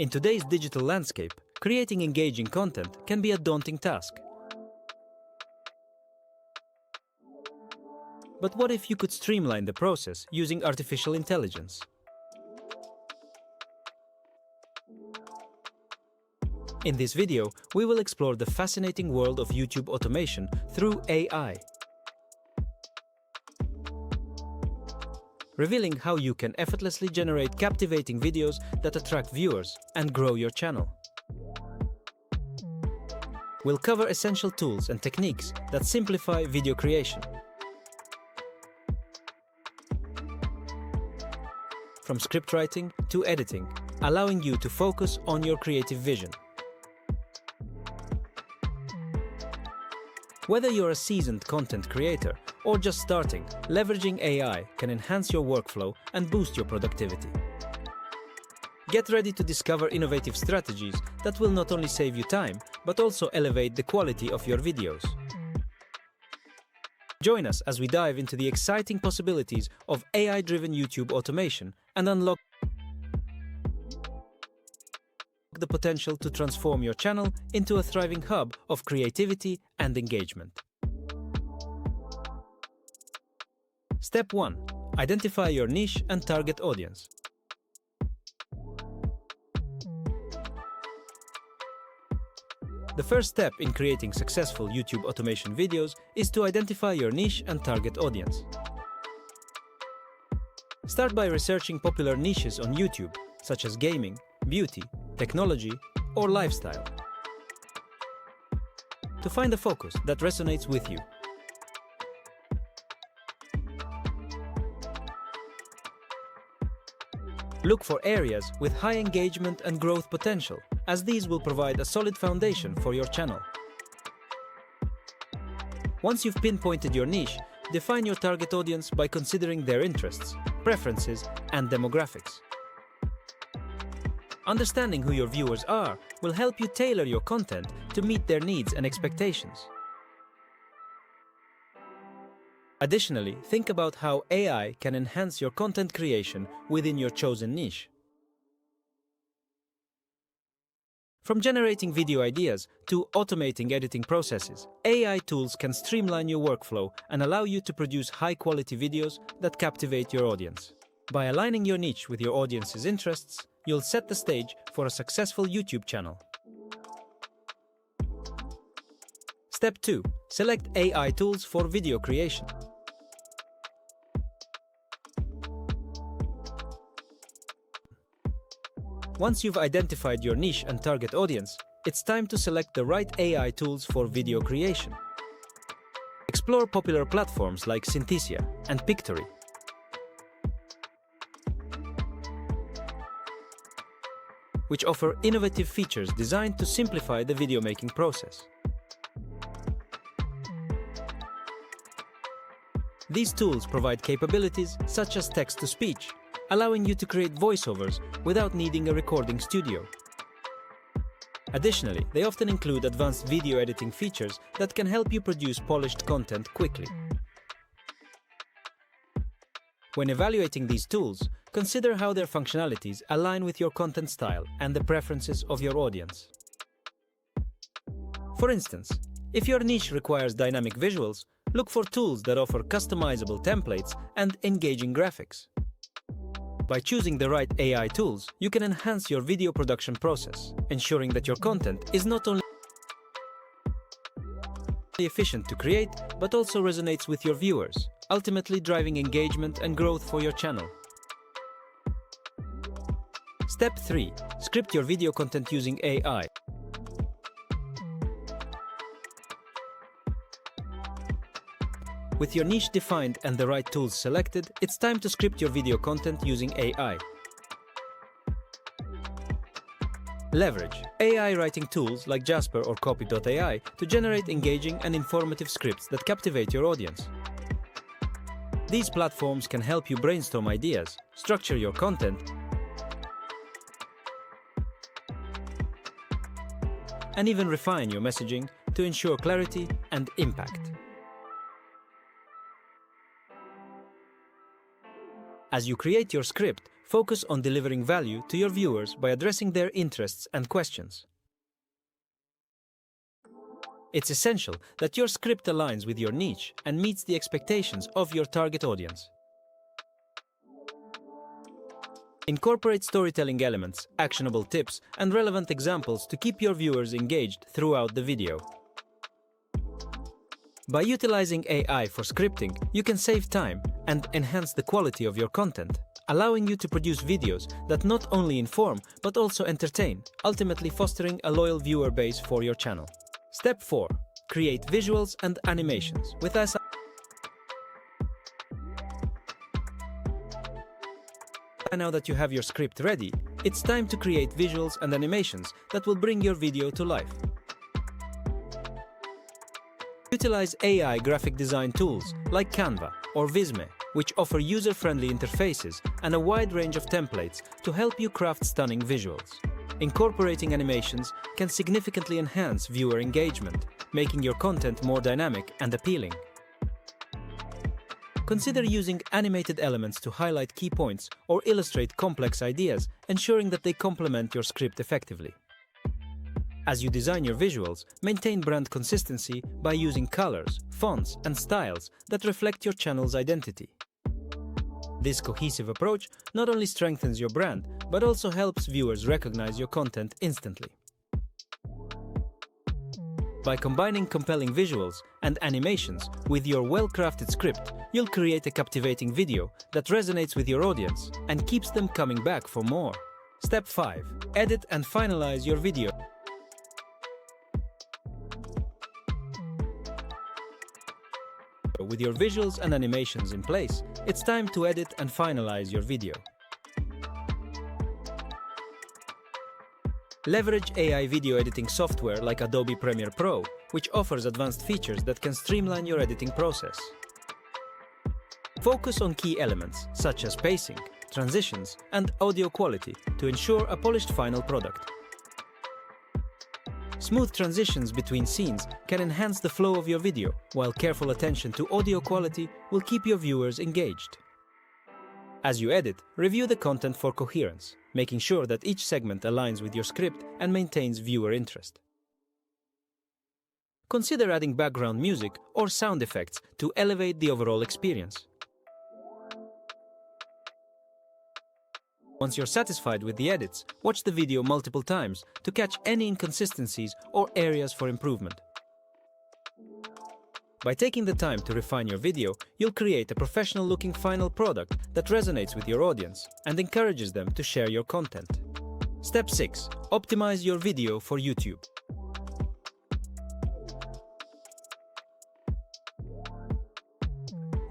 In today's digital landscape, creating engaging content can be a daunting task. But what if you could streamline the process using artificial intelligence? In this video, we will explore the fascinating world of YouTube automation through AI, revealing how you can effortlessly generate captivating videos that attract viewers and grow your channel. We'll cover essential tools and techniques that simplify video creation, from script writing to editing, allowing you to focus on your creative vision. Whether you're a seasoned content creator or just starting, leveraging AI can enhance your workflow and boost your productivity. Get ready to discover innovative strategies that will not only save you time, but also elevate the quality of your videos. Join us as we dive into the exciting possibilities of AI-driven YouTube automation and unlock the potential to transform your channel into a thriving hub of creativity and engagement. Step 1. Identify your niche and target audience. The first step in creating successful YouTube automation videos is to identify your niche and target audience. Start by researching popular niches on YouTube, such as gaming, beauty, technology, or lifestyle, to find a focus that resonates with you. Look for areas with high engagement and growth potential, as these will provide a solid foundation for your channel. Once you've pinpointed your niche, define your target audience by considering their interests, preferences, and demographics. Understanding who your viewers are will help you tailor your content to meet their needs and expectations. Additionally, think about how AI can enhance your content creation within your chosen niche. From generating video ideas to automating editing processes, AI tools can streamline your workflow and allow you to produce high-quality videos that captivate your audience. By aligning your niche with your audience's interests, you'll set the stage for a successful YouTube channel. Step 2. Select AI tools for video creation. Once you've identified your niche and target audience, it's time to select the right AI tools for video creation. Explore popular platforms like Synthesia and Pictory, which offer innovative features designed to simplify the video making process. These tools provide capabilities such as text-to-speech, allowing you to create voiceovers without needing a recording studio. Additionally, they often include advanced video editing features that can help you produce polished content quickly. When evaluating these tools, consider how their functionalities align with your content style and the preferences of your audience. For instance, if your niche requires dynamic visuals, look for tools that offer customizable templates and engaging graphics. By choosing the right AI tools, you can enhance your video production process, ensuring that your content is not only efficient to create, but also resonates with your viewers, ultimately driving engagement and growth for your channel. Step 3. Script your video content using AI. With your niche defined and the right tools selected, it's time to script your video content using AI. Leverage AI writing tools like Jasper or Copy.AI to generate engaging and informative scripts that captivate your audience. These platforms can help you brainstorm ideas, structure your content, and even refine your messaging to ensure clarity and impact. As you create your script, Focus on delivering value to your viewers by addressing their interests and questions. It's essential that your script aligns with your niche and meets the expectations of your target audience. Incorporate storytelling elements, actionable tips, and relevant examples to keep your viewers engaged throughout the video. By utilizing AI for scripting, you can save time and enhance the quality of your content, allowing you to produce videos that not only inform but also entertain, ultimately fostering a loyal viewer base for your channel. Step 4. Create visuals and animations with us. Now that you have your script ready, it's time to create visuals and animations that will bring your video to life. Utilize AI graphic design tools like Canva or Visme, which offer user-friendly interfaces and a wide range of templates to help you craft stunning visuals. Incorporating animations can significantly enhance viewer engagement, making your content more dynamic and appealing. Consider using animated elements to highlight key points or illustrate complex ideas, ensuring that they complement your script effectively. As you design your visuals, maintain brand consistency by using colors, fonts, and styles that reflect your channel's identity. This cohesive approach not only strengthens your brand, but also helps viewers recognize your content instantly. By combining compelling visuals and animations with your well-crafted script, you'll create a captivating video that resonates with your audience and keeps them coming back for more. Step 5. Edit and finalize your video. With your visuals and animations in place, it's time to edit and finalize your video. Leverage AI video editing software like Adobe Premiere Pro, which offers advanced features that can streamline your editing process. Focus on key elements such as pacing, transitions, and audio quality to ensure a polished final product. Smooth transitions between scenes can enhance the flow of your video, while careful attention to audio quality will keep your viewers engaged. As you edit, review the content for coherence, making sure that each segment aligns with your script and maintains viewer interest. Consider adding background music or sound effects to elevate the overall experience. Once you're satisfied with the edits, watch the video multiple times to catch any inconsistencies or areas for improvement. By taking the time to refine your video, you'll create a professional-looking final product that resonates with your audience and encourages them to share your content. Step 6. Optimize your video for YouTube.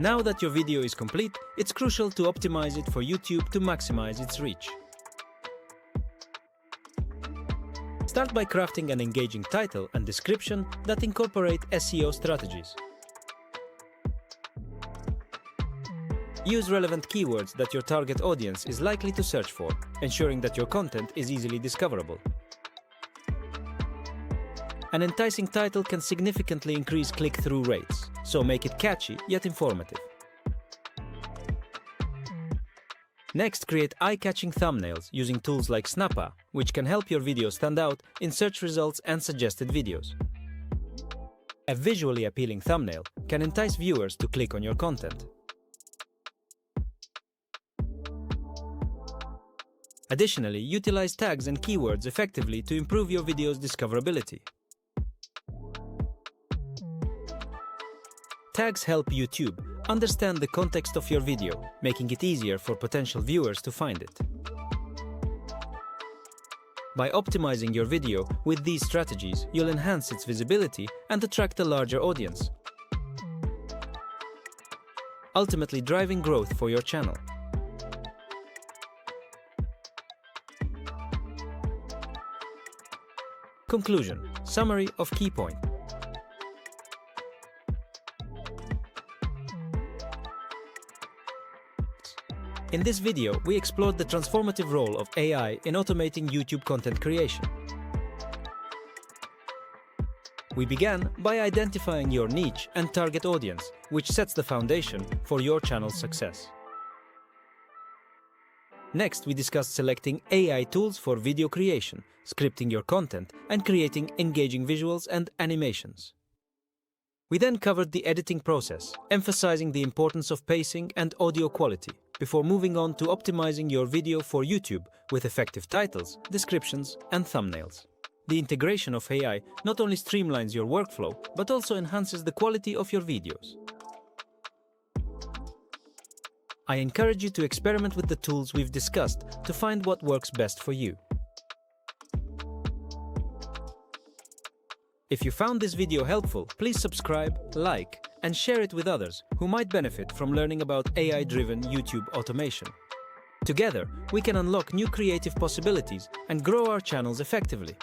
Now that your video is complete, it's crucial to optimize it for YouTube to maximize its reach. Start by crafting an engaging title and description that incorporate SEO strategies. Use relevant keywords that your target audience is likely to search for, ensuring that your content is easily discoverable. An enticing title can significantly increase click-through rates, so make it catchy yet informative. Next, create eye-catching thumbnails using tools like Snappa, which can help your video stand out in search results and suggested videos. A visually appealing thumbnail can entice viewers to click on your content. Additionally, utilize tags and keywords effectively to improve your video's discoverability. Tags help YouTube understand the context of your video, making it easier for potential viewers to find it. By optimizing your video with these strategies, you'll enhance its visibility and attract a larger audience, ultimately driving growth for your channel. Conclusion. Summary of key points. In this video, we explored the transformative role of AI in automating YouTube content creation. We began by identifying your niche and target audience, which sets the foundation for your channel's success. Next, we discussed selecting AI tools for video creation, scripting your content, and creating engaging visuals and animations. We then covered the editing process, emphasizing the importance of pacing and audio quality, before moving on to optimizing your video for YouTube with effective titles, descriptions, and thumbnails. The integration of AI not only streamlines your workflow, but also enhances the quality of your videos. I encourage you to experiment with the tools we've discussed to find what works best for you. If you found this video helpful, please subscribe, like, and share it with others who might benefit from learning about AI-driven YouTube automation. Together, we can unlock new creative possibilities and grow our channels effectively.